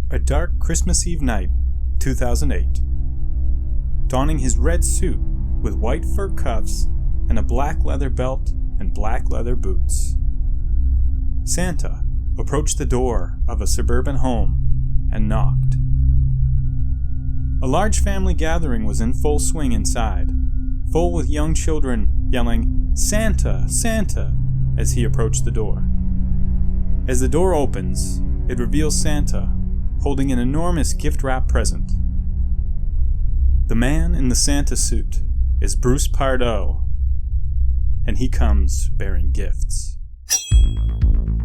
A dark Christmas Eve night, 2008. Donning his red suit with white fur cuffs and a black leather belt and black leather boots, Santa approached the door of a suburban home and knocked. A large family gathering was in full swing inside, full with young children yelling, "Santa, Santa," as he approached the door. As the door opens, it reveals Santa holding an enormous gift-wrapped present. The man in the Santa suit is Bruce Pardo, and he comes bearing gifts.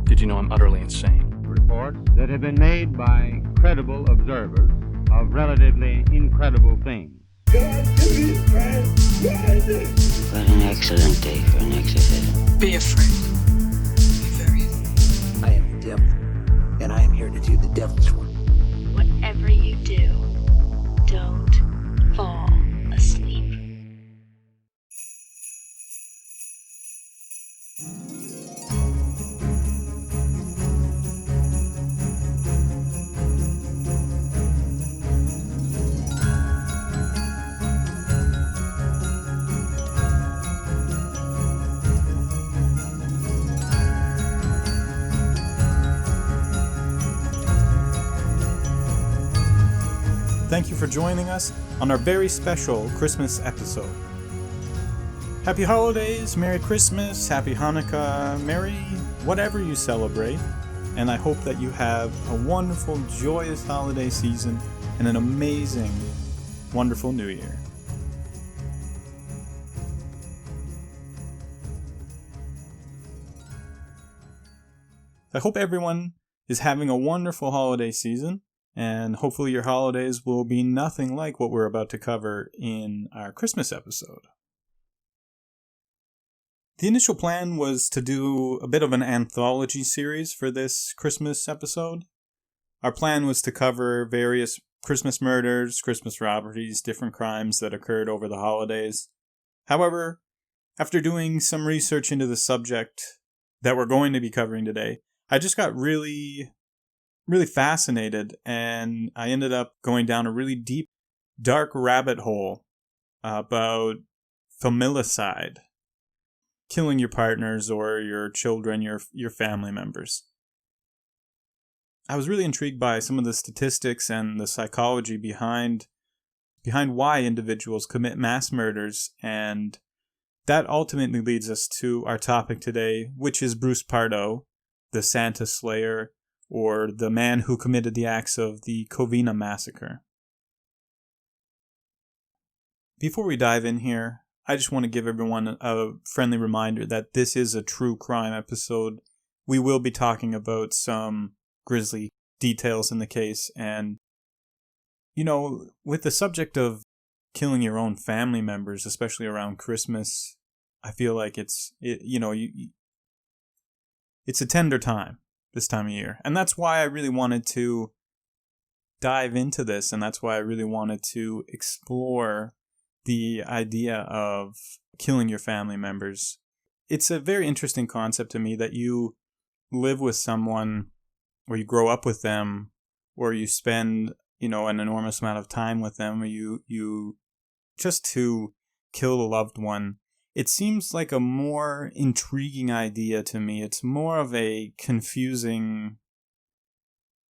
Did you know I'm utterly insane? Reports that have been made by credible observers of relatively incredible things. What an excellent day for an exorcism. Be afraid. Be very afraid. I am the devil, and I am here to do the devil's work. Whatever you do, don't fall asleep. Thank you for joining us on our very special Christmas episode. Happy holidays, Merry Christmas, Happy Hanukkah, Merry whatever you celebrate, and I hope that you have a wonderful, joyous holiday season and an amazing, wonderful New Year. I hope everyone is having a wonderful holiday season. And hopefully your holidays will be nothing like what we're about to cover in our Christmas episode. The initial plan was to do a bit of an anthology series for this Christmas episode. Our plan was to cover various Christmas murders, Christmas robberies, different crimes that occurred over the holidays. However, after doing some research into the subject that we're going to be covering today, I just got really fascinated, and I ended up going down a really deep, dark rabbit hole about familicide, killing your partners or your children, your family members. I was really intrigued by some of the statistics and the psychology behind why individuals commit mass murders, and that ultimately leads us to our topic today, which is Bruce Pardo, the Santa Slayer, or the man who committed the acts of the Covina Massacre. Before we dive in here, I just want to give everyone a friendly reminder that this is a true crime episode. We will be talking about some grisly details in the case, and, you know, with the subject of killing your own family members, especially around Christmas, I feel like it's a tender time. This time of year. And that's why I really wanted to dive into this, and that's why I really wanted to explore the idea of killing your family members. It's a very interesting concept to me that you live with someone, or you grow up with them, or you spend, an enormous amount of time with them, or you just to kill a loved one. It seems like a more intriguing idea to me. It's more of a confusing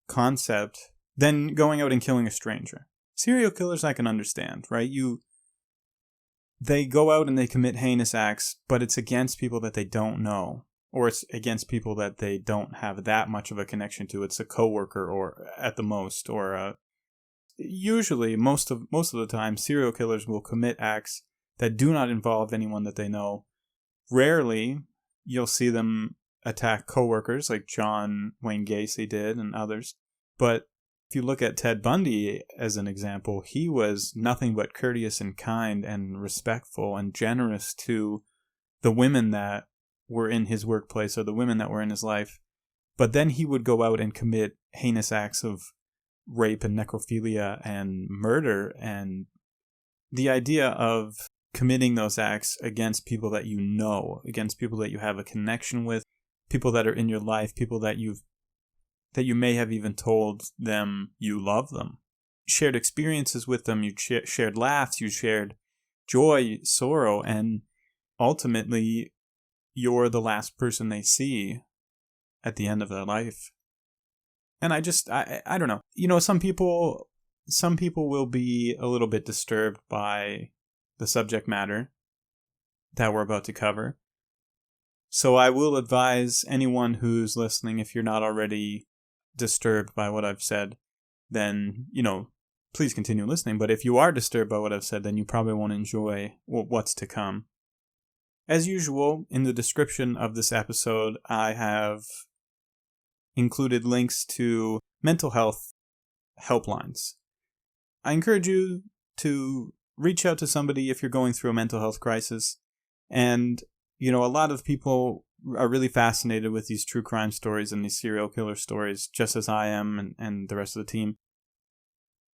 concept than going out and killing a stranger. Serial killers I can understand, right? They go out and they commit heinous acts, but it's against people that they don't know, or it's against people that they don't have that much of a connection to. It's a coworker, or at the most, or usually most of the time, serial killers will commit acts that do not involve anyone that they know. Rarely, you'll see them attack coworkers like John Wayne Gacy did and others. But if you look at Ted Bundy as an example, he was nothing but courteous and kind and respectful and generous to the women that were in his workplace or the women that were in his life. But then he would go out and commit heinous acts of rape and necrophilia and murder. And the idea of committing those acts against people that you know, against people that you have a connection with, people that are in your life, people that you've that you may have even told them you love them. Shared experiences with them, you shared laughs, you shared joy, sorrow, and ultimately you're the last person they see at the end of their life. And I don't know. You know, some people will be a little bit disturbed by the subject matter that we're about to cover. So I will advise anyone who's listening, if you're not already disturbed by what I've said, then, you know, please continue listening. But if you are disturbed by what I've said, then you probably won't enjoy what's to come. As usual, in the description of this episode, I have included links to mental health helplines. I encourage you to reach out to somebody if you're going through a mental health crisis. And, you know, a lot of people are really fascinated with these true crime stories and these serial killer stories, just as I am and the rest of the team.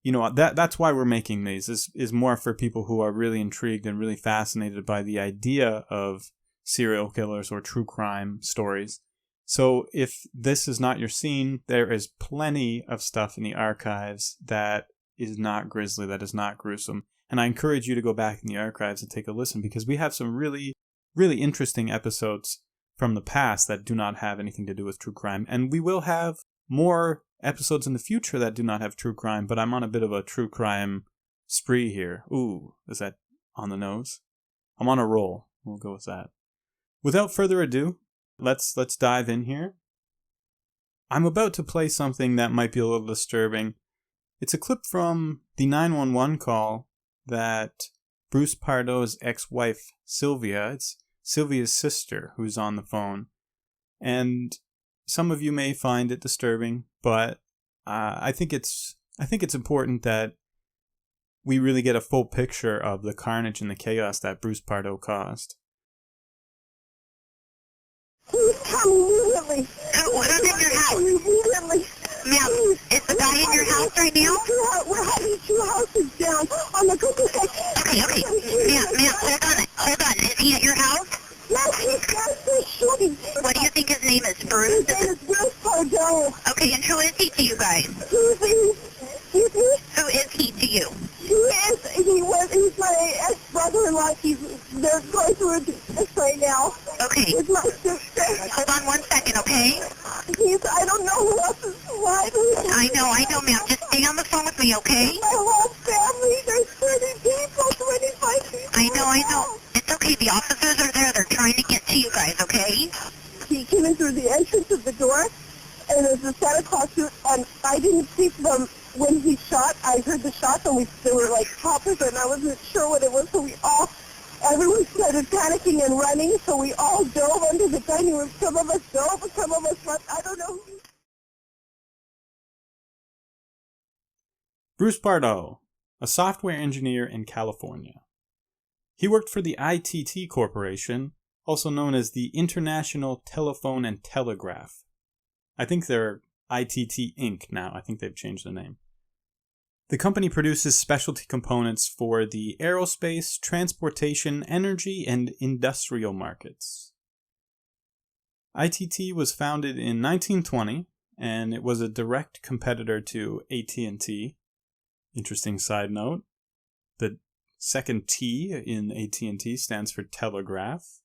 You know, that's why we're making these, is more for people who are really intrigued and really fascinated by the idea of serial killers or true crime stories. So if this is not your scene, there is plenty of stuff in the archives that is not grisly, that is not gruesome. And I encourage you to go back in the archives and take a listen, because we have some really, really interesting episodes from the past that do not have anything to do with true crime. And we will have more episodes in the future that do not have true crime, but I'm on a bit of a true crime spree here. Ooh, is that on the nose? I'm on a roll. We'll go with that. Without further ado, let's dive in here. I'm about to play something that might be a little disturbing. It's a clip from the 911 call that Bruce Pardo's ex-wife, Sylvia, it's Sylvia's sister, who's on the phone. And some of you may find it disturbing, but I think it's important that we really get a full picture of the carnage and the chaos that Bruce Pardo caused. Please come immediately. Who's in your house? Immediately. Ma'am, is the guy in your house right now? We're having 2 houses down on the cookie section. Okay. Ma'am, hold on. Is he at your house? Yes, he's constantly shooting. What do you think his name is, Bruce? His name is Bruce Pardo. Okay, and who is he to you guys? Excuse me? Who is he to you? He's my ex-brother-in-law. They're going through a divorce right now. Okay. With my sister. Hold on 1 second, okay? I don't know who else is alive. I know, ma'am. Just stay on the phone with me, okay? My whole family, there's 30 people, 25 people. I know. It's okay. The officers are there. They're trying to get to you guys, okay? He came in through the entrance of the door, and there's a Santa Claus suit, and I didn't see them when he shot. I heard the shots, and they were like poppers, and I wasn't sure what it was, so everyone started panicking and running, so we all dove under the dining room. Some of us dove, some of us left. I don't know. Bruce Pardo, a software engineer in California. He worked for the ITT Corporation, also known as the International Telephone and Telegraph. I think they're ITT Inc. now. I think they've changed the name. The company produces specialty components for the aerospace, transportation, energy, and industrial markets. ITT was founded in 1920, and it was a direct competitor to AT&T. Interesting side note, the second T in AT&T stands for telegraph.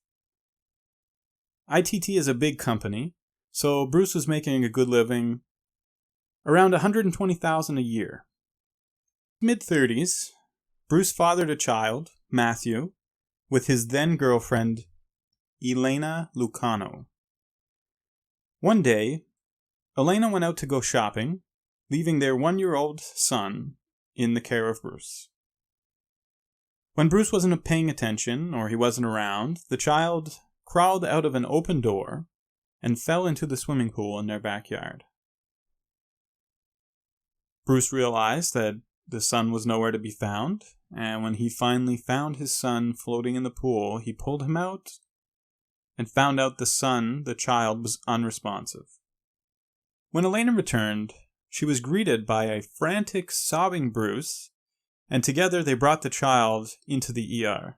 ITT is a big company, so Bruce was making a good living, around $120,000 a year. Mid-30s, Bruce fathered a child, Matthew, with his then-girlfriend, Elena Lucano. One day, Elena went out to go shopping, leaving their 1-year-old son in the care of Bruce. When Bruce wasn't paying attention, or he wasn't around, the child crawled out of an open door and fell into the swimming pool in their backyard. Bruce realized that the son was nowhere to be found, and when he finally found his son floating in the pool, he pulled him out and found out the child, was unresponsive. When Elena returned, she was greeted by a frantic, sobbing Bruce, and together they brought the child into the ER.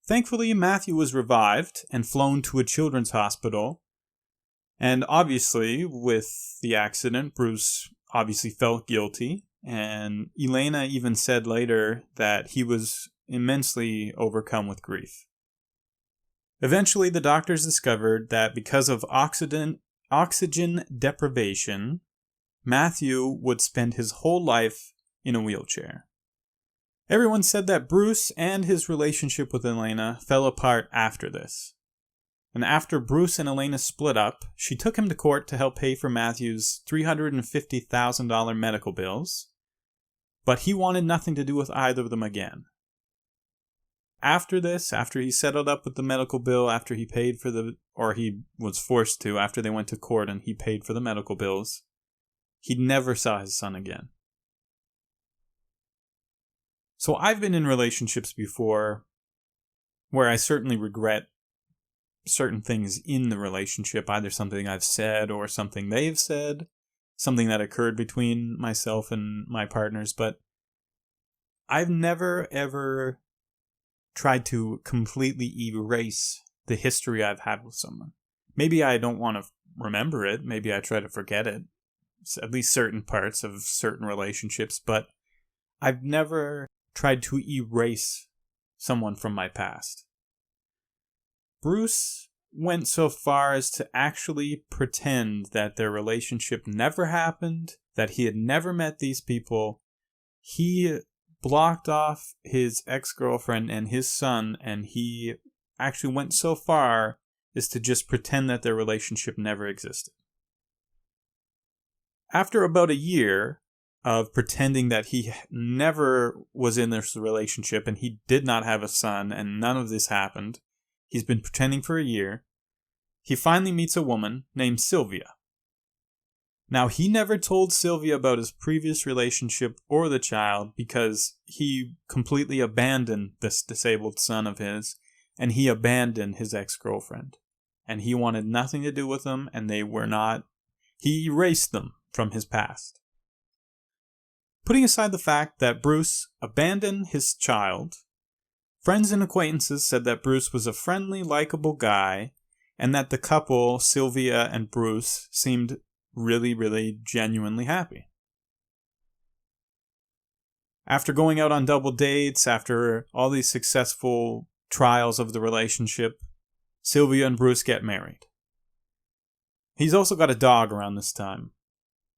Thankfully, Matthew was revived and flown to a children's hospital, And obviously, with the accident, Bruce obviously felt guilty. And Elena even said later that he was immensely overcome with grief. Eventually, the doctors discovered that because of oxygen deprivation, Matthew would spend his whole life in a wheelchair. Everyone said that Bruce and his relationship with Elena fell apart after this. And after Bruce and Elena split up, she took him to court to help pay for Matthew's $350,000 medical bills, but he wanted nothing to do with either of them again. After this, after he settled up with the medical bill, after he paid for he was forced to, after they went to court and he paid for the medical bills, he never saw his son again. So I've been in relationships before where I certainly regret certain things in the relationship, either something I've said or something they've said, something that occurred between myself and my partners, but I've never ever tried to completely erase the history I've had with someone. Maybe I don't want to remember it, maybe I try to forget it, at least certain parts of certain relationships, but I've never tried to erase someone from my past. Bruce went so far as to actually pretend that their relationship never happened, that he had never met these people. He blocked off his ex-girlfriend and his son, and he actually went so far as to just pretend that their relationship never existed. After about a year of pretending that he never was in this relationship and he did not have a son and none of this happened, he's been pretending for a year, he finally meets a woman named Sylvia. Now, he never told Sylvia about his previous relationship or the child because he completely abandoned this disabled son of his, and he abandoned his ex-girlfriend. And he wanted nothing to do with them, and he erased them from his past. Putting aside the fact that Bruce abandoned his child, friends and acquaintances said that Bruce was a friendly, likable guy, and that the couple, Sylvia and Bruce, seemed really, really genuinely happy. After going out on double dates, after all these successful trials of the relationship, Sylvia and Bruce get married. He's also got a dog around this time.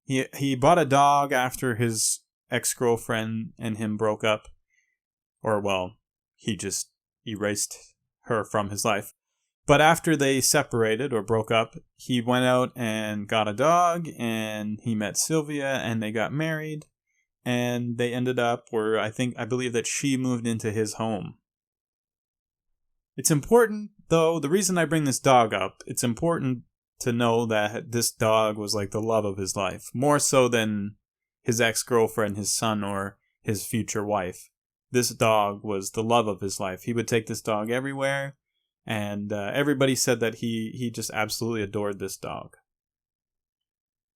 He bought a dog after his ex-girlfriend and him broke up. Or, well, he just erased her from his life. But after they separated or broke up, he went out and got a dog, and he met Sylvia, and they got married, and they ended up where I believe that she moved into his home. It's important, though, the reason I bring this dog up, it's important to know that this dog was like the love of his life, more so than his ex-girlfriend, his son, or his future wife. This dog was the love of his life. He would take this dog everywhere. And everybody said that he just absolutely adored this dog.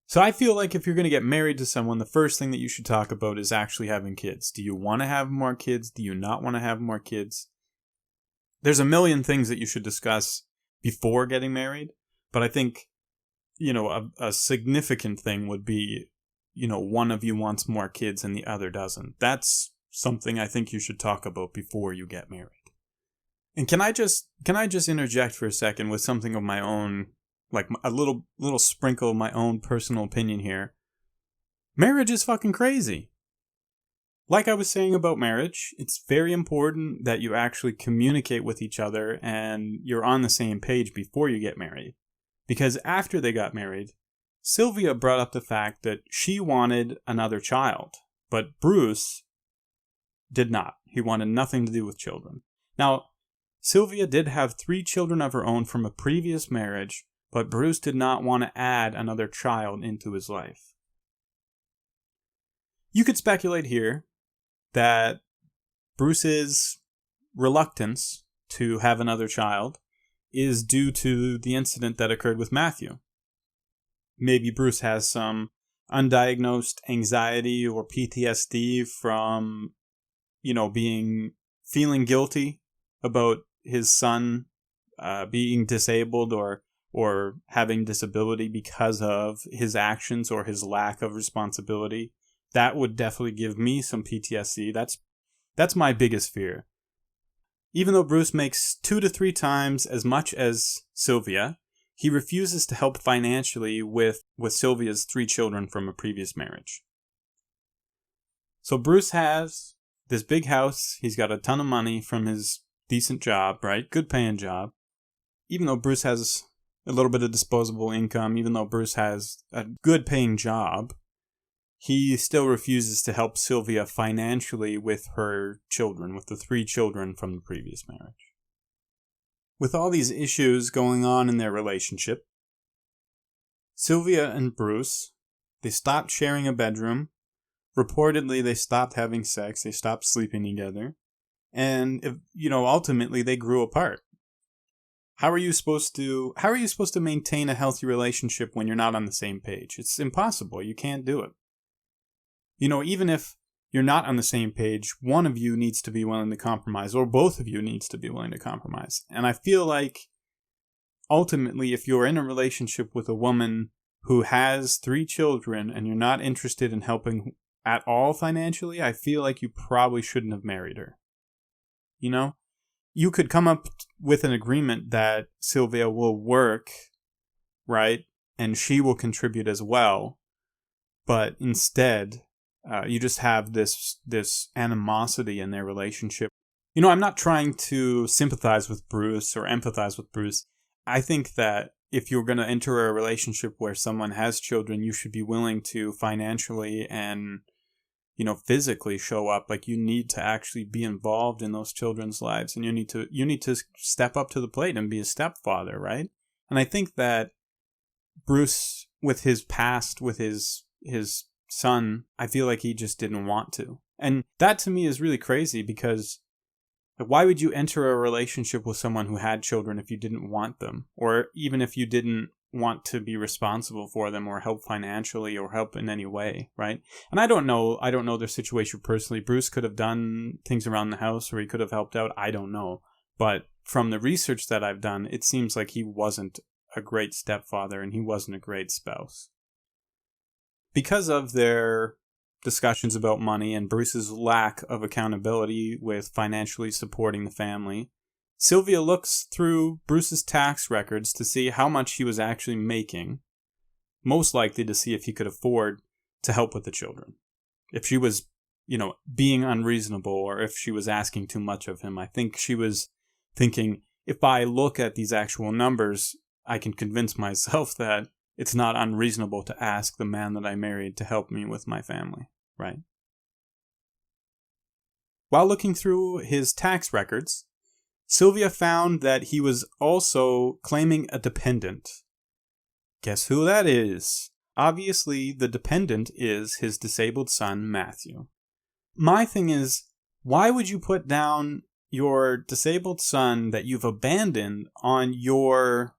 So I feel like if you're going to get married to someone, the first thing that you should talk about is actually having kids. Do you want to have more kids? Do you not want to have more kids? There's a million things that you should discuss before getting married. But I think, a significant thing would be, one of you wants more kids and the other doesn't. That's something I think you should talk about before you get married. And can I just interject for a second with something of my own, like a little sprinkle of my own personal opinion here? Marriage is fucking crazy. Like I was saying about marriage, it's very important that you actually communicate with each other and you're on the same page before you get married. Because after they got married, Sylvia brought up the fact that she wanted another child, but Bruce did not. He wanted nothing to do with children. Now, Sylvia did have 3 children of her own from a previous marriage, but Bruce did not want to add another child into his life. You could speculate here that Bruce's reluctance to have another child is due to the incident that occurred with Matthew. Maybe Bruce has some undiagnosed anxiety or PTSD from, feeling guilty about his son being disabled or or having disability because of his actions or his lack of responsibility. That would definitely give me some PTSD. That's my biggest fear. Even though Bruce makes 2 to 3 times as much as Sylvia, he refuses to help financially with Sylvia's 3 children from a previous marriage. So Bruce has this big house. He's got a ton of money from his decent job, right? Good paying job. Even though Bruce has a little bit of disposable income, even though Bruce has a good paying job, he still refuses to help Sylvia financially with her children, with the 3 children from the previous marriage. With all these issues going on in their relationship, Sylvia and Bruce, they stopped sharing a bedroom. Reportedly, they stopped having sex. They stopped sleeping together. And, ultimately they grew apart. How are you supposed to maintain a healthy relationship when you're not on the same page? It's impossible. You can't do it. Even if you're not on the same page, one of you needs to be willing to compromise, or both of you needs to be willing to compromise. And I feel like ultimately, if you're in a relationship with a woman who has 3 children and you're not interested in helping at all financially, I feel like you probably shouldn't have married her. You could come up with an agreement that Sylvia will work, right? And she will contribute as well. But instead, you just have this animosity in their relationship. I'm not trying to sympathize with Bruce or empathize with Bruce. I think that if you're going to enter a relationship where someone has children, you should be willing to financially and physically show up. Like, you need to actually be involved in those children's lives, and you need to step up to the plate and be a stepfather, right? And I think that Bruce, with his past, with his son, I feel like he just didn't want to. And that to me is really crazy, because why would you enter a relationship with someone who had children if you didn't want them? Or even if you didn't want to be responsible for them or help financially or help in any way, right? And I don't know their situation personally. Bruce could have done things around the house, or he could have helped out. I don't know. But from the research that I've done, it seems like he wasn't a great stepfather and he wasn't a great spouse. Because of their discussions about money and Bruce's lack of accountability with financially supporting the family, Sylvia looks through Bruce's tax records to see how much he was actually making, most likely to see if he could afford to help with the children. If she was, being unreasonable, or if she was asking too much of him. I think she was thinking, if I look at these actual numbers, I can convince myself that it's not unreasonable to ask the man that I married to help me with my family, right? While looking through his tax records, Sylvia found that he was also claiming a dependent. Guess who that is? Obviously, the dependent is his disabled son, Matthew. My thing is, why would you put down your disabled son that you've abandoned on your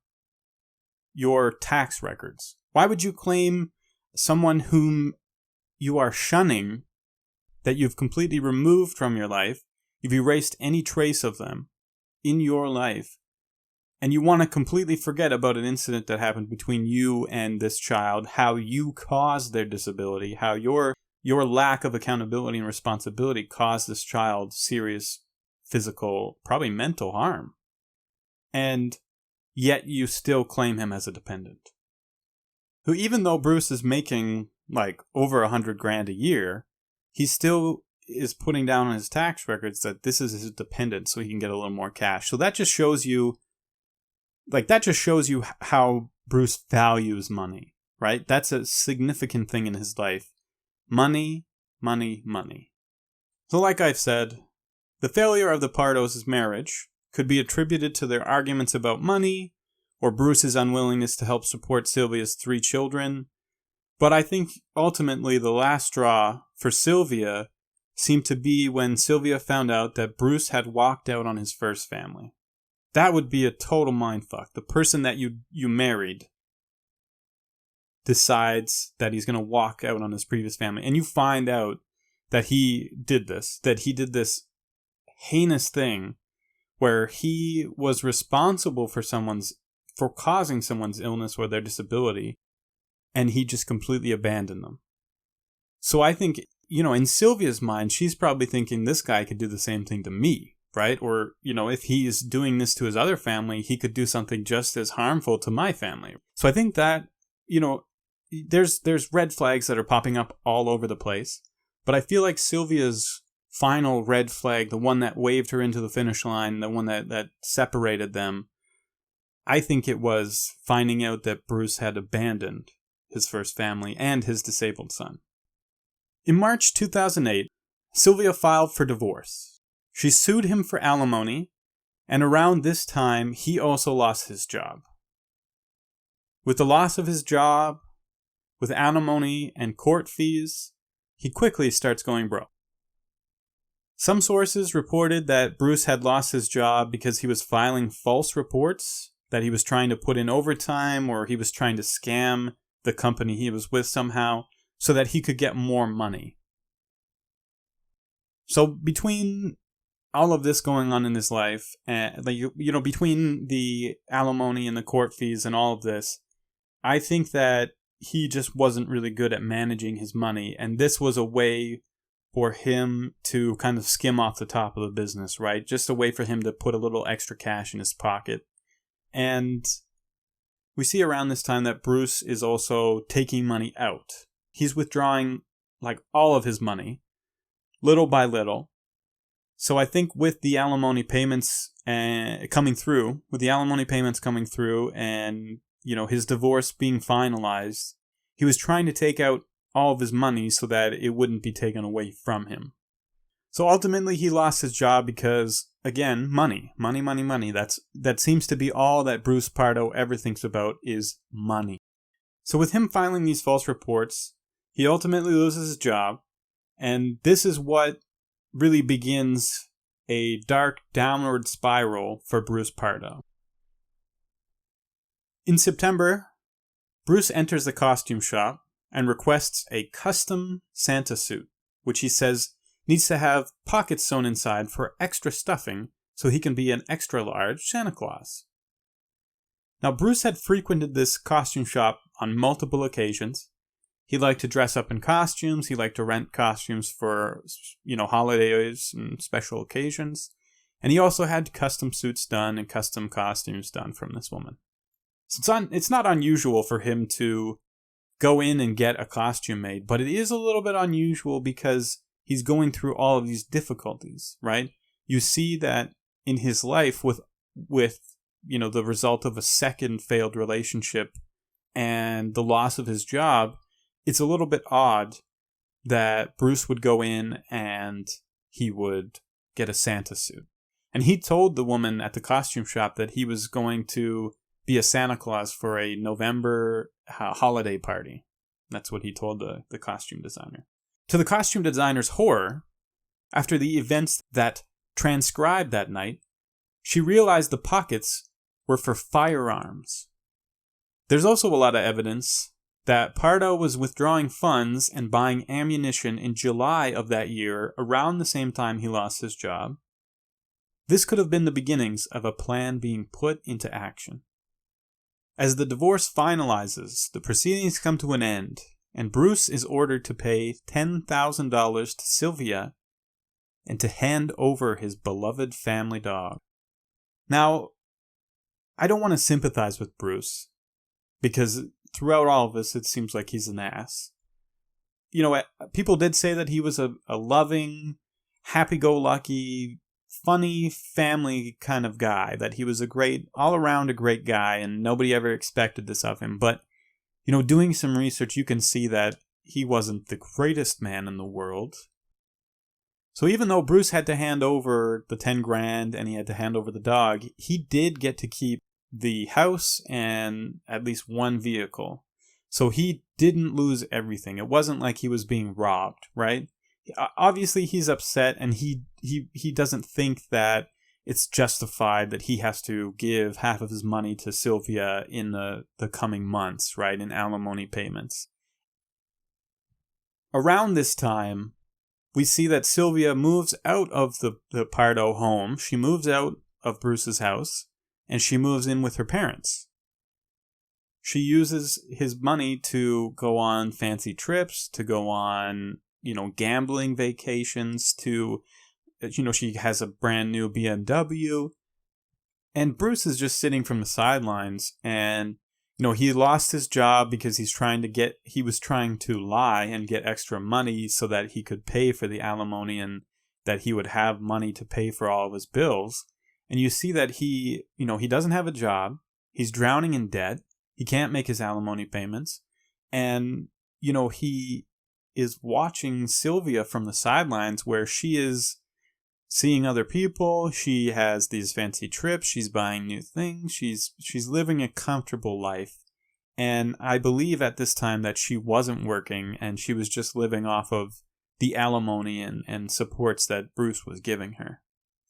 tax records? Why would you claim someone whom you are shunning, that you've completely removed from your life, you've erased any trace of them in your life, and you want to completely forget about an incident that happened between you and this child, how you caused their disability, how your lack of accountability and responsibility caused this child serious physical, probably mental harm, and yet you still claim him as a dependent. Who, even though Bruce is making like over $100,000 a year, he still is putting down on his tax records that this is his dependent so he can get a little more cash. So that just shows you how Bruce values money, right? That's a significant thing in his life. Money, money, money. So like I've said, the failure of the Pardos' marriage could be attributed to their arguments about money, or Bruce's unwillingness to help support Sylvia's 3 children. But I think ultimately the last straw for Sylvia seemed to be when Sylvia found out that Bruce had walked out on his first family. That would be a total mindfuck. The person that you married decides that he's going to walk out on his previous family, and you find out that he did this heinous thing where he was responsible for someone's for causing someone's illness or their disability, and he just completely abandoned them. So I think, in Sylvia's mind, she's probably thinking this guy could do the same thing to me, right? Or, if he's doing this to his other family, he could do something just as harmful to my family. So I think that, there's red flags that are popping up all over the place. But I feel like Sylvia's final red flag, the one that waved her into the finish line, the one that separated them, I think it was finding out that Bruce had abandoned his first family and his disabled son. In March 2008, Sylvia filed for divorce. She sued him for alimony, and around this time, he also lost his job. With the loss of his job, with alimony and court fees, he quickly starts going broke. Some sources reported that Bruce had lost his job because he was filing false reports, that he was trying to put in overtime, or he was trying to scam the company he was with somehow so that he could get more money. So between all of this going on in his life, between the alimony and the court fees and all of this, I think that he just wasn't really good at managing his money, and this was a way for him to kind of skim off the top of the business, right? Just a way for him to put a little extra cash in his pocket. And we see around this time that Bruce is also taking money out. He's withdrawing all of his money, little by little. So I think with the alimony payments coming through, and his divorce being finalized, he was trying to take out all of his money so that it wouldn't be taken away from him. So ultimately he lost his job because, again, money. That seems to be all that Bruce Pardo ever thinks about is money. So with him filing these false reports, he ultimately loses his job, and this is what really begins a dark downward spiral for Bruce Pardo. In September, Bruce enters the costume shop and requests a custom Santa suit, which he says needs to have pockets sewn inside for extra stuffing so he can be an extra large Santa Claus. Now, Bruce had frequented this costume shop on multiple occasions. He liked to dress up in costumes. He liked to rent costumes for, holidays and special occasions. And he also had custom suits done and custom costumes done from this woman. So it's not unusual for him to go in and get a costume made, but it is a little bit unusual because he's going through all of these difficulties, right? You see that in his life with the result of a second failed relationship and the loss of his job, it's a little bit odd that Bruce would go in and he would get a Santa suit. And he told the woman at the costume shop that he was going to be a Santa Claus for a November holiday party. That's what he told the costume designer. To the costume designer's horror, after the events that transcribed that night, she realized the pockets were for firearms. There's also a lot of evidence that Pardo was withdrawing funds and buying ammunition in July of that year, around the same time he lost his job. This could have been the beginnings of a plan being put into action. As the divorce finalizes, the proceedings come to an end, and Bruce is ordered to pay $10,000 to Sylvia and to hand over his beloved family dog. Now, I don't want to sympathize with Bruce, because throughout all of this, it seems like he's an ass. People did say that he was a loving, happy-go-lucky, funny family kind of guy, that he was all around a great guy, and nobody ever expected this of him. But, doing some research, you can see that he wasn't the greatest man in the world. So even though Bruce had to hand over the 10 grand and he had to hand over the dog, he did get to keep the house and at least one vehicle. So he didn't lose everything. It wasn't like he was being robbed, right? Obviously, he's upset, and he doesn't think that it's justified that he has to give half of his money to Sylvia in the coming months, right, in alimony payments. Around this time, we see that Sylvia moves out of the Pardo home. She moves out of Bruce's house, and she moves in with her parents. she uses his money to go on fancy trips, to go on, gambling vacations, to, she has a brand new BMW. And Bruce is just sitting from the sidelines, and, he lost his job because he was trying to lie and get extra money so that he could pay for the alimony and that he would have money to pay for all of his bills. And you see that he doesn't have a job. He's drowning in debt. He can't make his alimony payments. And, he is watching Sylvia from the sidelines where she is seeing other people. She has these fancy trips. She's buying new things. She's living a comfortable life. And I believe at this time that she wasn't working and she was just living off of the alimony and supports that Bruce was giving her.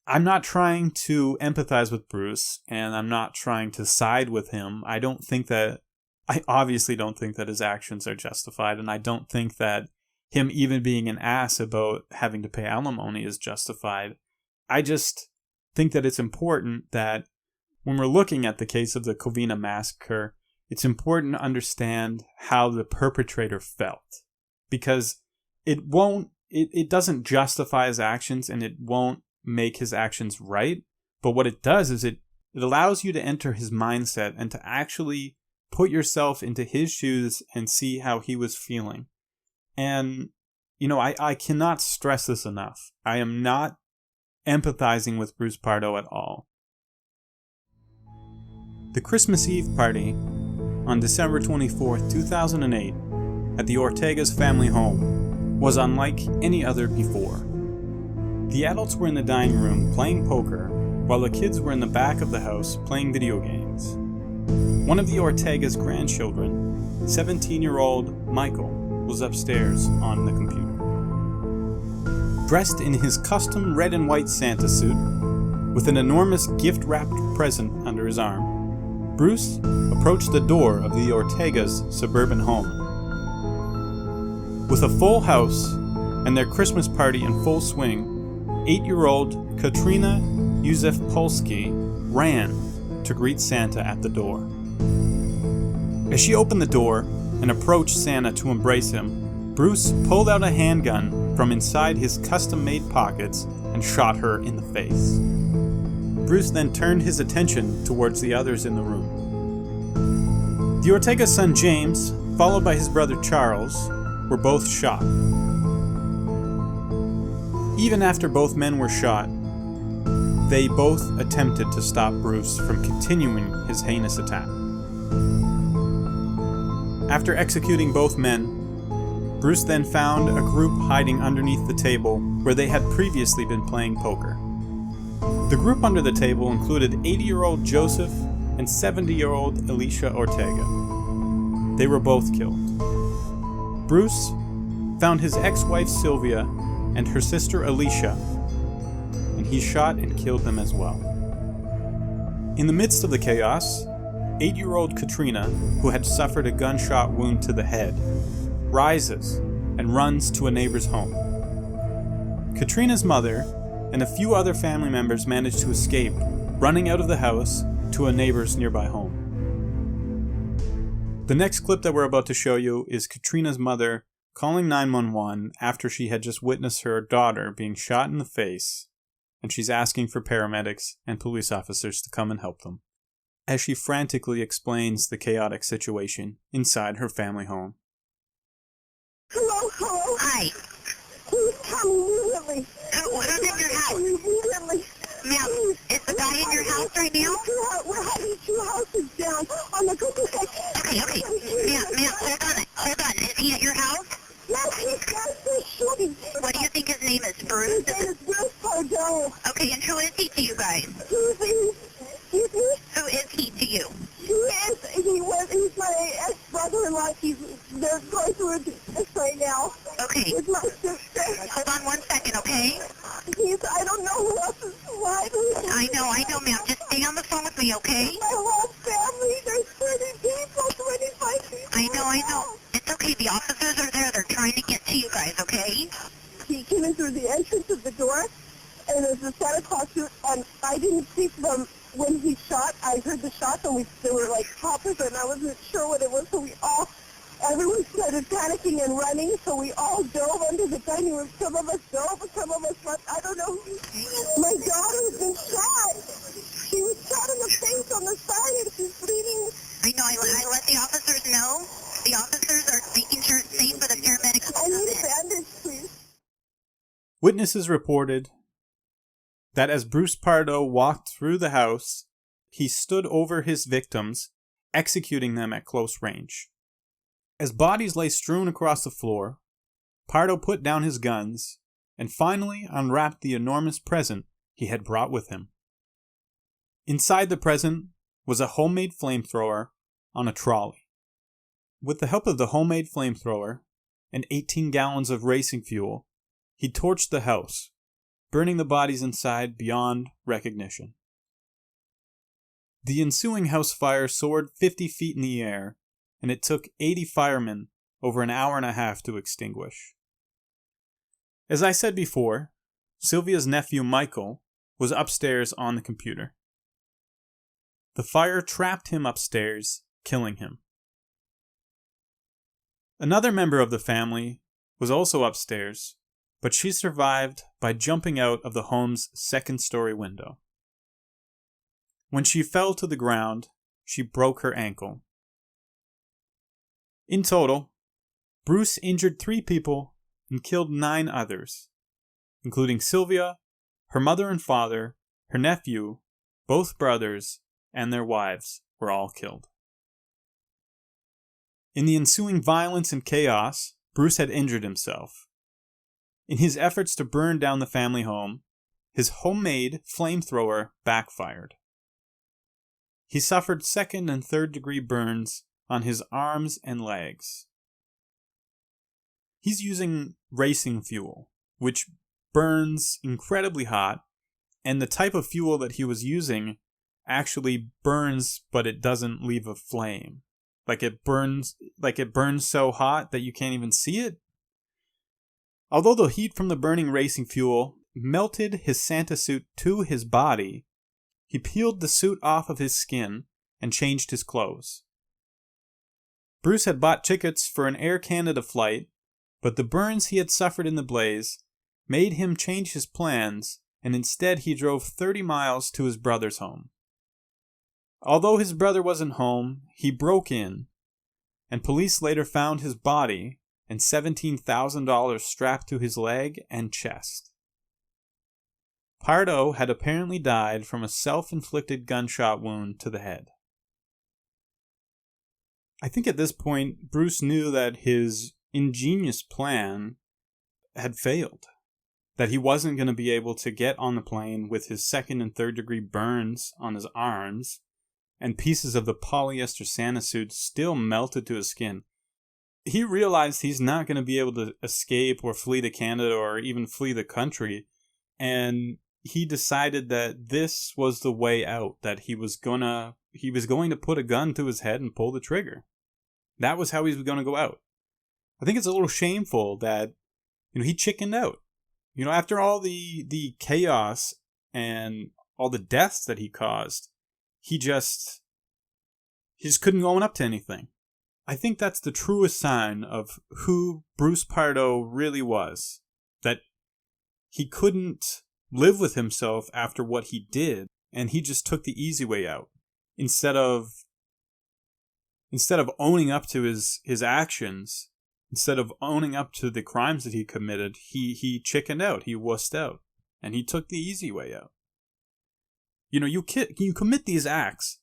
I'm not trying to empathize with Bruce, and I'm not trying to side with him. I obviously don't think that his actions are justified, and I don't think that him even being an ass about having to pay alimony is justified. I just think that it's important that when we're looking at the case of the Covina Massacre, it's important to understand how the perpetrator felt. Because it doesn't justify his actions, and it won't make his actions right. But what it does is it allows you to enter his mindset and to actually put yourself into his shoes and see how he was feeling. And, I cannot stress this enough. I am not empathizing with Bruce Pardo at all. The Christmas Eve party on December 24th, 2008, at the Ortega's family home was unlike any other before. The adults were in the dining room playing poker, while the kids were in the back of the house playing video games. One of the Ortega's grandchildren, 17-year-old Michael, was upstairs on the computer. Dressed in his custom red and white Santa suit, with an enormous gift-wrapped present under his arm, Bruce approached the door of the Ortega's suburban home. With a full house and their Christmas party in full swing, 8-year-old Katrina Yusef-Polsky ran to greet Santa at the door. As she opened the door and approached Santa to embrace him, Bruce pulled out a handgun from inside his custom-made pockets and shot her in the face. Bruce then turned his attention towards the others in the room. The Ortega's son James, followed by his brother Charles, were both shot. Even after both men were shot, they both attempted to stop Bruce from continuing his heinous attack. After executing both men, Bruce then found a group hiding underneath the table where they had previously been playing poker. The group under the table included 80-year-old Joseph and 70-year-old Alicia Ortega. They were both killed. Bruce found his ex-wife Sylvia and her sister Alicia, and he shot and killed them as well. In the midst of the chaos, 8-year-old Katrina, who had suffered a gunshot wound to the head, rises and runs to a neighbor's home. Katrina's mother and a few other family members manage to escape, running out of the house to a neighbor's nearby home. The next clip that we're about to show you is Katrina's mother calling 911 after she had just witnessed her daughter being shot in the face, and she's asking for paramedics and police officers to come and help them, as she frantically explains the chaotic situation inside her family home. Hello? Hi. Please come immediately. Who's in your house? Immediately. Ma'am, is the guy in your house right now? We're having 2 houses down on the Google site. Okay. Ma'am, hold on. Is he at your house? Yes, he's shooting. What do you think his name is, Bruce? His name is Bruce Pardo. Okay, and who is he to you guys? Excuse me? Who is he to you? He's my ex-brother-in-law. They're going through a divorce right now. Okay. With my sister. Hold on 1 second, okay? I don't know who else is alive. I know, ma'am. Just stay on the phone with me, okay? My whole family, there's 30 people, 25 people. I know. It's okay. The officers are there. They're trying to get to you guys, okay? He came in through the entrance of the door, and there's a Santa Claus suit, and I didn't see from when he shot, I heard the shots, and there were like poppers, and I wasn't sure what it was, so everyone started panicking and running, so we all dove under the dining room. Some of us dove, some of us left. I don't know. My daughter's been shot. She was shot in the face on the side, and she's bleeding. I know. I let the officers know. The officers are making sure it's safe for the paramedics. I need a bandage, please. Witnesses reported that as Bruce Pardo walked through the house, he stood over his victims, executing them at close range. As bodies lay strewn across the floor, Pardo put down his guns and finally unwrapped the enormous present he had brought with him. Inside the present was a homemade flamethrower on a trolley. With the help of the homemade flamethrower and 18 gallons of racing fuel, he torched the house, burning the bodies inside beyond recognition. The ensuing house fire soared 50 feet in the air, and it took 80 firemen over an hour and a half to extinguish. As I said before, Sylvia's nephew Michael was upstairs on the computer. The fire trapped him upstairs, killing him. Another member of the family was also upstairs, but she survived by jumping out of the home's second-story window. When she fell to the ground, she broke her ankle. In total, Bruce injured 3 people and killed 9 others, including Sylvia, her mother and father, her nephew, both brothers, and their wives were all killed. In the ensuing violence and chaos, Bruce had injured himself. In his efforts to burn down the family home, his homemade flamethrower backfired. He suffered 2nd and 3rd degree burns on his arms and legs. He's using racing fuel, which burns incredibly hot, and the type of fuel that he was using actually burns, but it doesn't leave a flame. It burns so hot that you can't even see it. Although the heat from the burning racing fuel melted his Santa suit to his body, he peeled the suit off of his skin and changed his clothes. Bruce had bought tickets for an Air Canada flight, but the burns he had suffered in the blaze made him change his plans, and instead he drove 30 miles to his brother's home. Although his brother wasn't home, he broke in, and police later found his body and $17,000 strapped to his leg and chest. Pardo had apparently died from a self-inflicted gunshot wound to the head. I think at this point, Bruce knew that his ingenious plan had failed. That he wasn't going to be able to get on the plane with his 2nd and 3rd degree burns on his arms and pieces of the polyester Santa suit still melted to his skin. He realized he's not going to be able to escape or flee to Canada or even flee the country, and he decided that this was the way out, that he was going to put a gun to his head and pull the trigger. That was how he was going to go out. I think it's a little shameful that, he chickened out. After all the chaos and all the deaths that he caused, he just couldn't own up to anything. I think that's the truest sign of who Bruce Pardo really was. That he couldn't live with himself after what he did, and he just took the easy way out. Instead of owning up to his actions, instead of owning up to the crimes that he committed, he chickened out, he wussed out, and he took the easy way out. You commit these acts,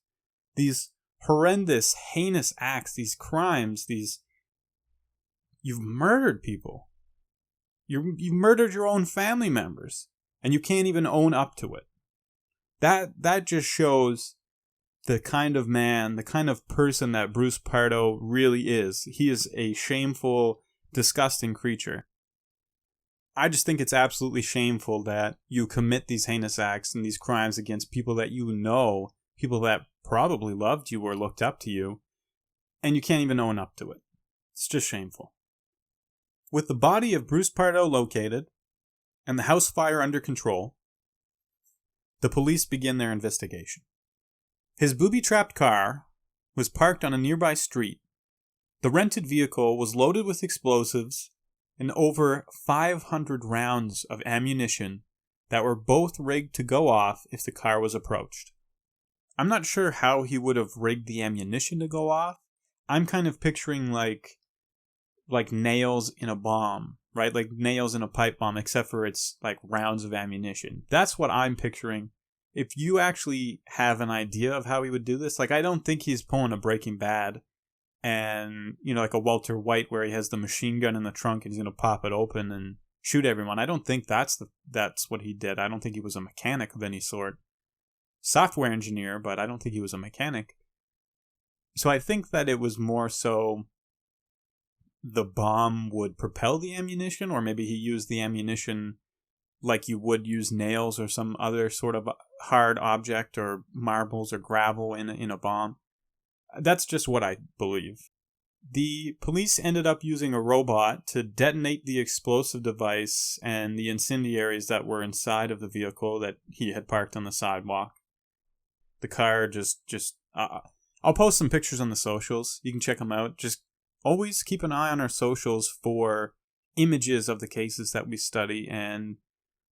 these horrendous, heinous acts, these crimes, you've murdered people. You've murdered your own family members, and you can't even own up to it. That just shows the kind of man, the kind of person that Bruce Pardo really is. He is a shameful, disgusting creature. I just think it's absolutely shameful that you commit these heinous acts and these crimes against people that people that probably loved you or looked up to you, and you can't even own up to it. It's just shameful. With the body of Bruce Pardo located and the house fire under control, the police begin their investigation. His booby-trapped car was parked on a nearby street. The rented vehicle was loaded with explosives and over 500 rounds of ammunition that were both rigged to go off if the car was approached. I'm not sure how he would have rigged the ammunition to go off. I'm kind of picturing like nails in a bomb, right? Like nails in a pipe bomb, except for it's like rounds of ammunition. That's what I'm picturing. If you actually have an idea of how he would do this, like I don't think he's pulling a Breaking Bad and, you know, like a Walter White where he has the machine gun in the trunk and he's going to pop it open and shoot everyone. I don't think that's what he did. I don't think he was a mechanic of any sort. Software engineer, but I don't think he was a mechanic. So I think that it was more so the bomb would propel the ammunition, or maybe he used the ammunition like you would use nails or some other sort of hard object or marbles or gravel in a bomb. That's just what I believe. The police ended up using a robot to detonate the explosive device and the incendiaries that were inside of the vehicle that he had parked on the sidewalk. The car I'll post some pictures on the socials. You can check them out. Just always keep an eye on our socials for images of the cases that we study, and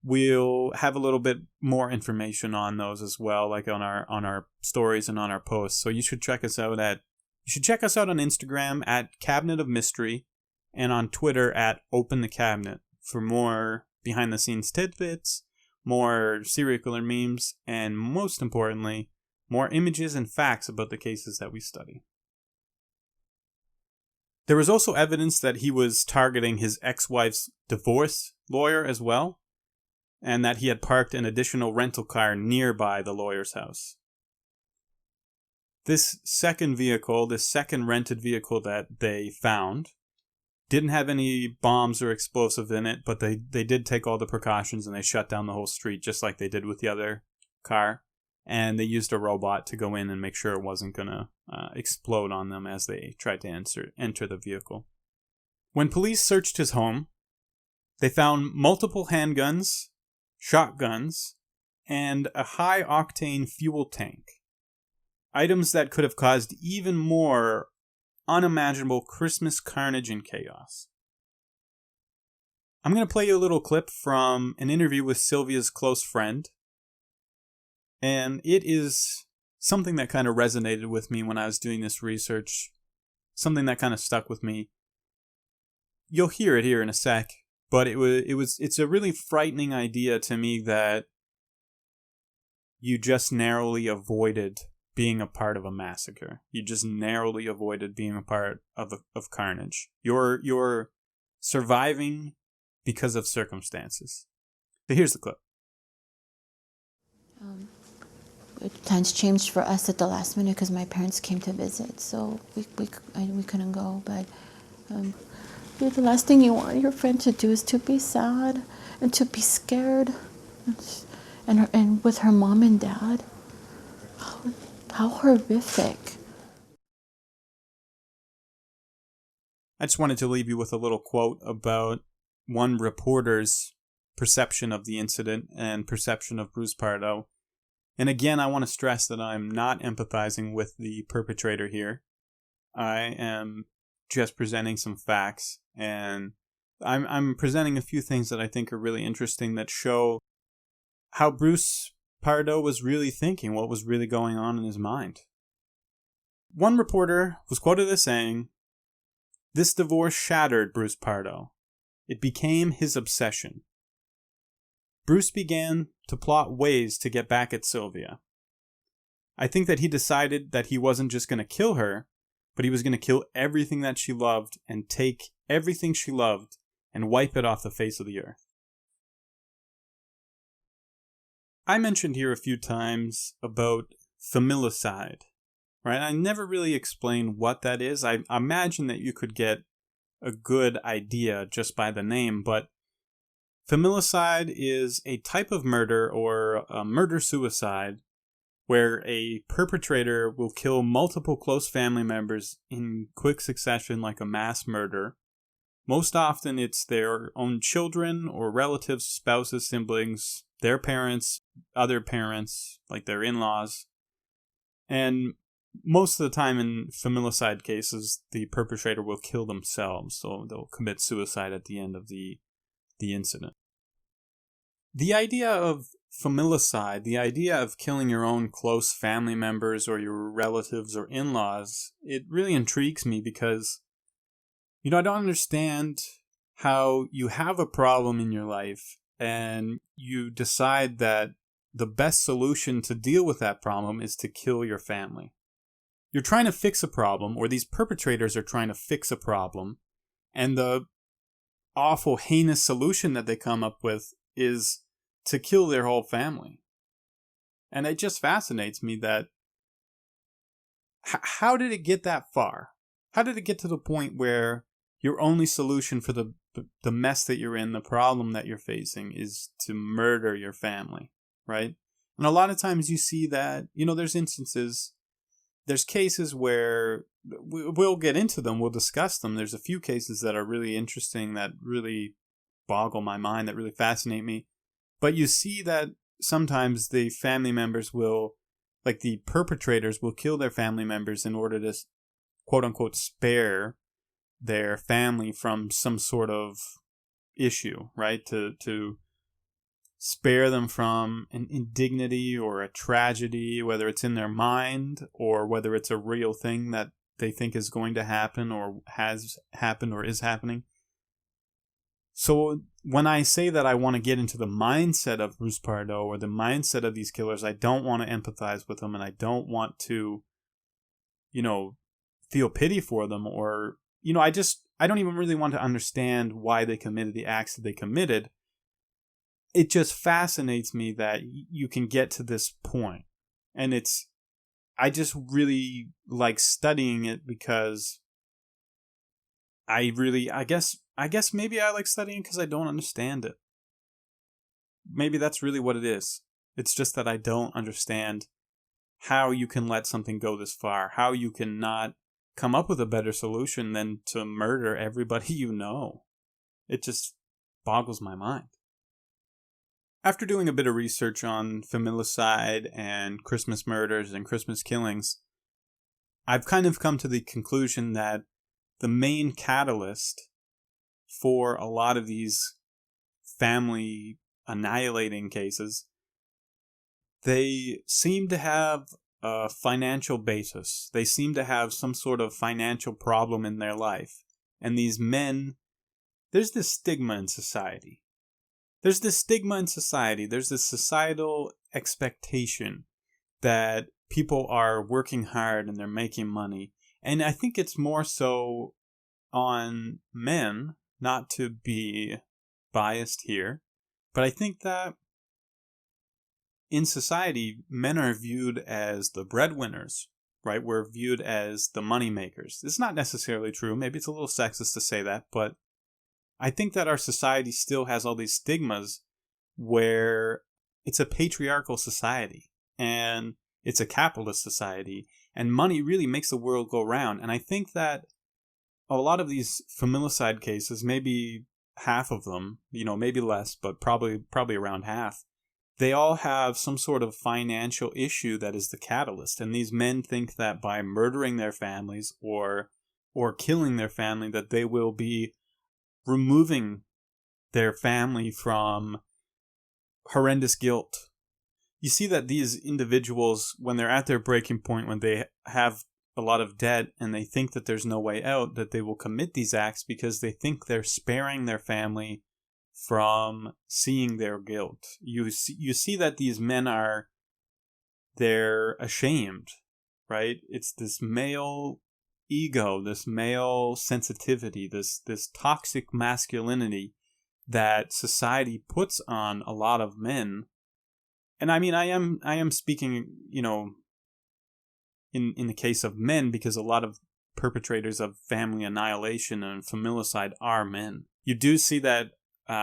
we'll have a little bit more information on those as well, like on our stories and on our posts. So you should check us out on Instagram at Cabinet of Mystery and on Twitter at Open the Cabinet for more behind the scenes tidbits, more serial killer memes, and most importantly, more images and facts about the cases that we study. There was also evidence that he was targeting his ex-wife's divorce lawyer as well, and that he had parked an additional rental car nearby the lawyer's house. This second rented vehicle that they found, didn't have any bombs or explosives in it, but they did take all the precautions and they shut down the whole street just like they did with the other car. And they used a robot to go in and make sure it wasn't going to explode on them as they tried to enter the vehicle. When police searched his home, they found multiple handguns, shotguns, and a high-octane fuel tank. Items that could have caused even more unimaginable Christmas carnage and chaos. I'm going to play you a little clip from an interview with Sylvia's close friend. And it is something that kind of resonated with me when I was doing this research. Something that kind of stuck with me. You'll hear it here in a sec, but it's a really frightening idea to me that you just narrowly avoided being a part of a massacre. You just narrowly avoided being a part of carnage. You're surviving because of circumstances. So here's the clip. Plans changed for us at the last minute because my parents came to visit, so we couldn't go. But the last thing you want your friend to do is to be sad and to be scared, and with her mom and dad. How horrific! I just wanted to leave you with a little quote about one reporter's perception of the incident and perception of Bruce Pardo. And again, I want to stress that I'm not empathizing with the perpetrator here. I am just presenting some facts, and I'm presenting a few things that I think are really interesting that show how Bruce Pardo was really thinking, what was really going on in his mind. One reporter was quoted as saying, "This divorce shattered Bruce Pardo. It became his obsession. Bruce began to plot ways to get back at Sylvia. I think that he decided that he wasn't just going to kill her, but he was going to kill everything that she loved and take everything she loved and wipe it off the face of the earth." I mentioned here a few times about familicide, right? I never really explained what that is. I imagine that you could get a good idea just by the name, but familicide is a type of murder or a murder-suicide where a perpetrator will kill multiple close family members in quick succession like a mass murder. Most often it's their own children or relatives, spouses, siblings, their parents, other parents, like their in-laws. And most of the time in familicide cases, the perpetrator will kill themselves, so they'll commit suicide at the end of the incident. The idea of familicide, the idea of killing your own close family members or your relatives or in-laws, it really intrigues me because, I don't understand how you have a problem in your life and you decide that the best solution to deal with that problem is to kill your family. You're trying to fix a problem, or these perpetrators are trying to fix a problem, and the awful, heinous solution that they come up with is to kill their whole family. And it just fascinates me that how did it get that far? How did it get to the point where your only solution for the mess that you're in, the problem that you're facing, is to murder your family, right? And a lot of times you see that, there's instances, there's cases where we'll get into them, we'll discuss them. There's a few cases that are really interesting, that really boggle my mind, that really fascinate me. But you see that sometimes the family members will, like the perpetrators will kill their family members in order to, quote unquote, spare their family from some sort of issue, right? To spare them from an indignity or a tragedy, whether it's in their mind or whether it's a real thing that they think is going to happen or has happened or is happening. So when I say that I want to get into the mindset of Bruce Pardo or the mindset of these killers, I don't want to empathize with them, and I don't want to, feel pity for them, or, I don't even really want to understand why they committed the acts that they committed. It just fascinates me that you can get to this point. And I just really like studying it because I guess maybe I like studying because I don't understand it. Maybe that's really what it is. It's just that I don't understand how you can let something go this far, how you can not come up with a better solution than to murder everybody you know. It just boggles my mind. After doing a bit of research on familicide and Christmas murders and Christmas killings, I've kind of come to the conclusion that the main catalyst for a lot of these family annihilating cases, they seem to have a financial basis. They seem to have some sort of financial problem in their life. And these men, there's this stigma in society. There's this societal expectation that people are working hard and they're making money. And I think it's more so on men, not to be biased here, but I think that in society, men are viewed as the breadwinners, right? We're viewed as the money makers. It's not necessarily true. Maybe it's a little sexist to say that, but I think that our society still has all these stigmas where it's a patriarchal society and it's a capitalist society, and money really makes the world go round. And I think that a lot of these familicide cases, maybe half of them, maybe less, but probably around half, they all have some sort of financial issue that is the catalyst. And these men think that by murdering their families or killing their family, that they will be removing their family from horrendous guilt. You see that these individuals, when they're at their breaking point, when they have a lot of debt and they think that there's no way out, that they will commit these acts because they think they're sparing their family from seeing their guilt. You see that these men they're ashamed, right? It's this male ego, this male sensitivity, this toxic masculinity that society puts on a lot of men. And I mean, I am speaking, in the case of men, because a lot of perpetrators of family annihilation and familicide are men. You do see that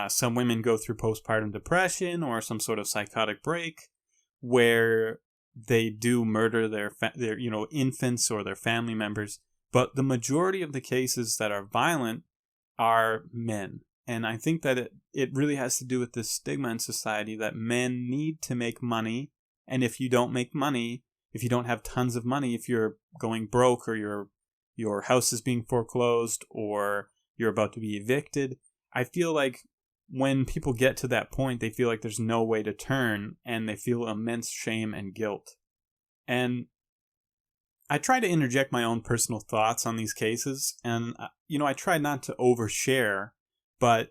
some women go through postpartum depression or some sort of psychotic break where they do murder their infants or their family members. But the majority of the cases that are violent are men. And I think that it really has to do with this stigma in society that men need to make money. And if you don't make money, if you don't have tons of money, if you're going broke or your house is being foreclosed or you're about to be evicted. I feel like when people get to that point, they feel like there's no way to turn and they feel immense shame and guilt. And I try to interject my own personal thoughts on these cases, and I try not to overshare, but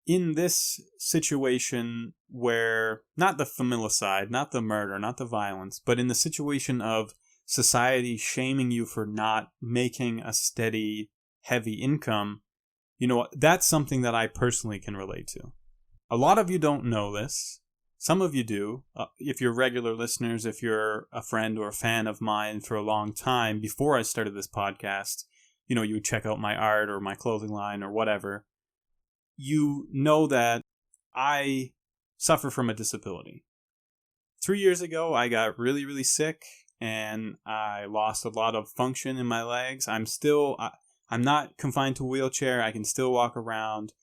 in this situation where, not the familicide, not the murder, not the violence, but in the situation of society shaming you for not making a steady, heavy income, that's something that I personally can relate to. A lot of you don't know this. Some of you do. If you're regular listeners, if you're a friend or a fan of mine for a long time, before I started this podcast, you would check out my art or my clothing line or whatever. You know that I suffer from a disability. 3 years ago, I got really, really sick and I lost a lot of function in my legs. I'm not confined to a wheelchair. I can still walk around.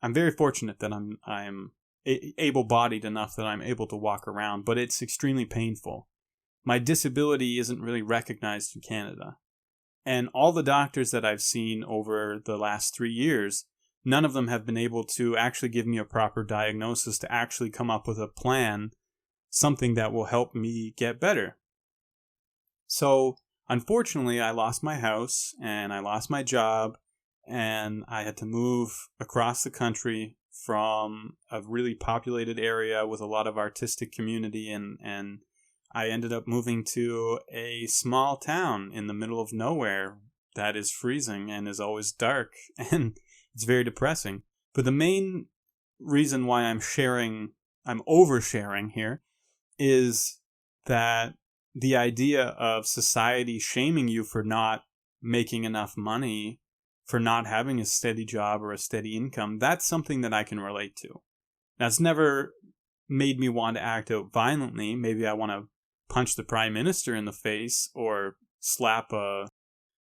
I'm very fortunate that I'm able-bodied enough that I'm able to walk around, but it's extremely painful. My disability isn't really recognized in Canada. And all the doctors that I've seen over the last 3 years, none of them have been able to actually give me a proper diagnosis to actually come up with a plan, something that will help me get better. So, unfortunately, I lost my house and I lost my job and I had to move across the country from a really populated area with a lot of artistic community, and I ended up moving to a small town in the middle of nowhere that is freezing and is always dark, and it's very depressing. But the main reason why I'm oversharing here, is that the idea of society shaming you for not making enough money, for not having a steady job or a steady income, that's something that I can relate to. Now, it's never made me want to act out violently. Maybe I want to punch the Prime Minister in the face or slap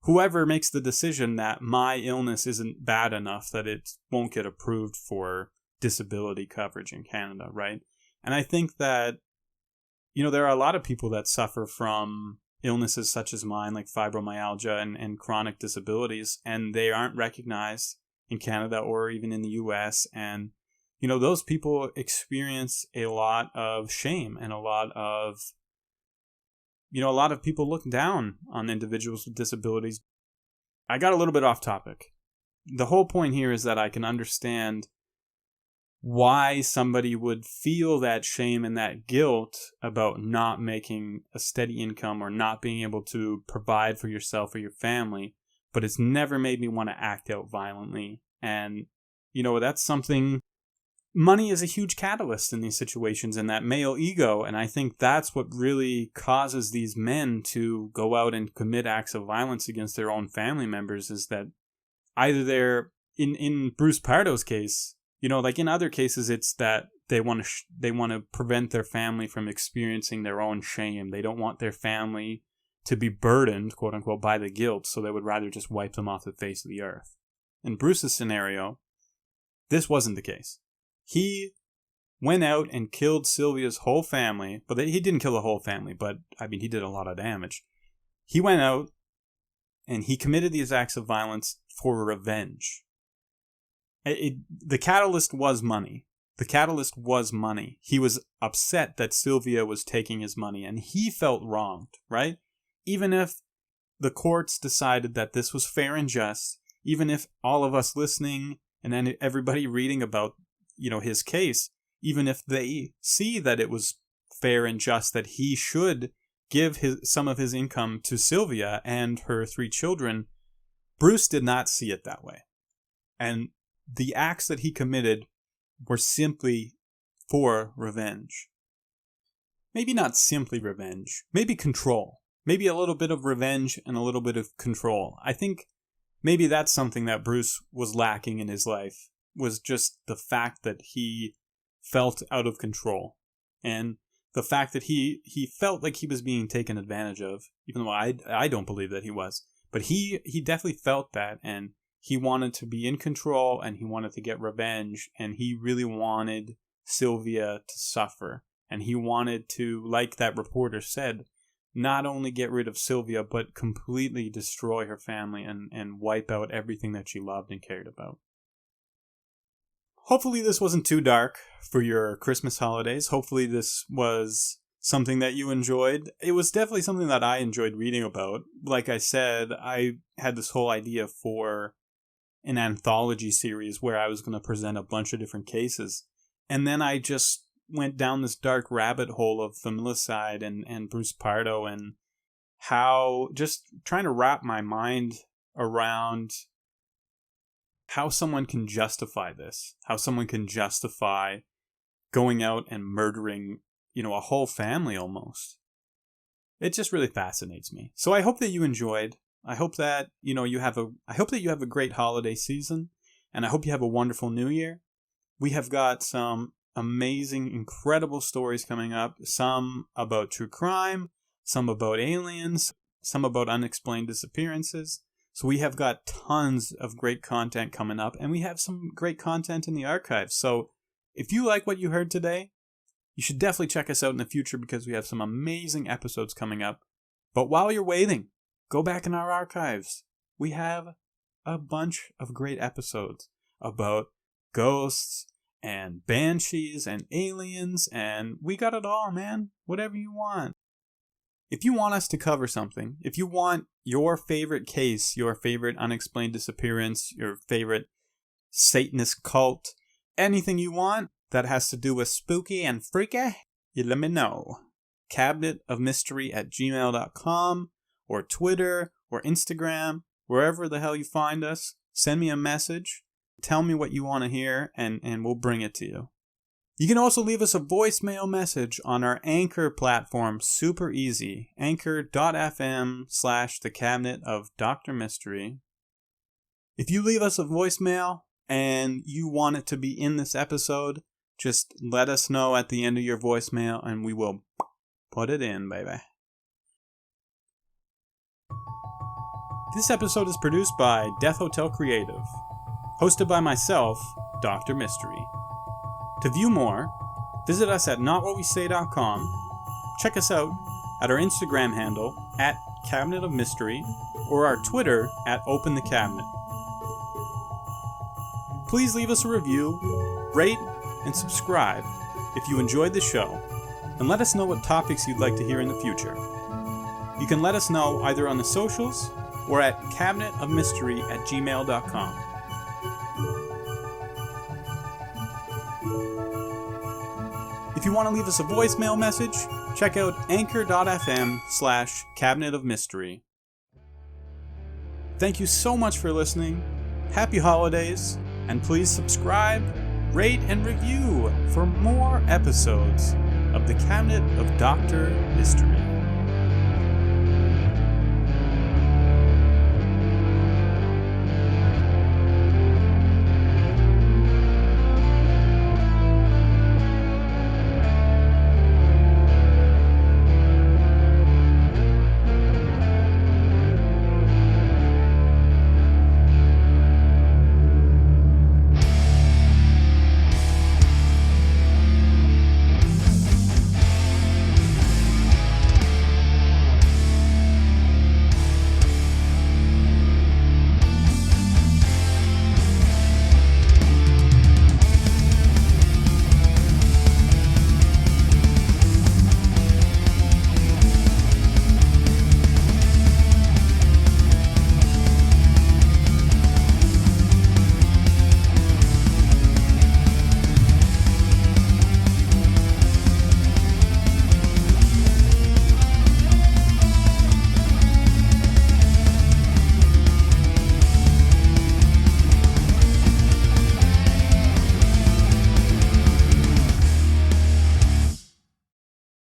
whoever makes the decision that my illness isn't bad enough that it won't get approved for disability coverage in Canada, right? And I think that, there are a lot of people that suffer from illnesses such as mine, like fibromyalgia and chronic disabilities, and they aren't recognized in Canada or even in the US. And, those people experience a lot of shame and a lot of people look down on individuals with disabilities. I got a little bit off topic. The whole point here is that I can understand why somebody would feel that shame and that guilt about not making a steady income or not being able to provide for yourself or your family, but it's never made me want to act out violently. And, that's something. Money is a huge catalyst in these situations, and that male ego, and I think that's what really causes these men to go out and commit acts of violence against their own family members, is that either they're, in Bruce Pardo's case, like in other cases, it's that they want to prevent their family from experiencing their own shame. They don't want their family to be burdened, quote unquote, by the guilt, so they would rather just wipe them off the face of the earth. In Bruce's scenario, this wasn't the case. He went out and killed Sylvia's whole family, but he didn't kill the whole family, but he did a lot of damage. He went out and he committed these acts of violence for revenge. The catalyst was money. He was upset that Sylvia was taking his money, and he felt wronged, right? Even if the courts decided that this was fair and just, even if all of us listening and then everybody reading about, his case, even if they see that it was fair and just that he should give some of his income to Sylvia and her 3 children, Bruce did not see it that way. And the acts that he committed were simply for revenge. Maybe not simply revenge, maybe control. Maybe a little bit of revenge and a little bit of control. I think maybe that's something that Bruce was lacking in his life, was just the fact that he felt out of control. And the fact that he felt like he was being taken advantage of, even though I don't believe that he was. But he definitely felt that, and he wanted to be in control, and he wanted to get revenge, and he really wanted Sylvia to suffer. And he wanted to, like that reporter said, not only get rid of Sylvia, but completely destroy her family and wipe out everything that she loved and cared about. Hopefully this wasn't too dark for your Christmas holidays. Hopefully this was something that you enjoyed. It was definitely something that I enjoyed reading about. Like I said, I had this whole idea for an anthology series where I was going to present a bunch of different cases. And then I just went down this dark rabbit hole of familicide and Bruce Pardo, and how just trying to wrap my mind around how someone can justify this, how someone can justify going out and murdering, a whole family almost. It just really fascinates me. So I hope that you enjoyed. I hope that, you have a great holiday season, and I hope you have a wonderful new year. We have got some amazing, incredible stories coming up, some about true crime, some about aliens, some about unexplained disappearances. So we have got tons of great content coming up, and we have some great content in the archives. So if you like what you heard today, you should definitely check us out in the future, because we have some amazing episodes coming up. But while you're waiting, go back in our archives. We have a bunch of great episodes about ghosts and banshees and aliens, and we got it all, man. Whatever you want. If you want us to cover something, if you want your favorite case, your favorite unexplained disappearance, your favorite Satanist cult, anything you want that has to do with spooky and freaky, you let me know. cabinetofmystery@gmail.com, or Twitter, or Instagram, wherever the hell you find us. Send me a message. Tell me what you want to hear, and we'll bring it to you. You can also leave us a voicemail message on our Anchor platform, super easy, anchor.fm/The Cabinet of Dr. Mystery. If you leave us a voicemail and you want it to be in this episode, just let us know at the end of your voicemail and we will put it in, baby. This episode is produced by Death Hotel Creative, hosted by myself, Dr. Mystery. To view more, visit us at notwhatwesay.com. Check us out at our Instagram handle @Cabinet of Mystery, or our Twitter @OpenTheCabinet. Please leave us a review, rate, and subscribe if you enjoyed the show, and let us know what topics you'd like to hear in the future. You can let us know either on the socials or at cabinetofmystery@gmail.com. If you want to leave us a voicemail message, check out anchor.fm/Cabinet of Mystery. Thank you so much for listening. Happy holidays, and please subscribe, rate, and review for more episodes of The Cabinet of Dr. Mystery.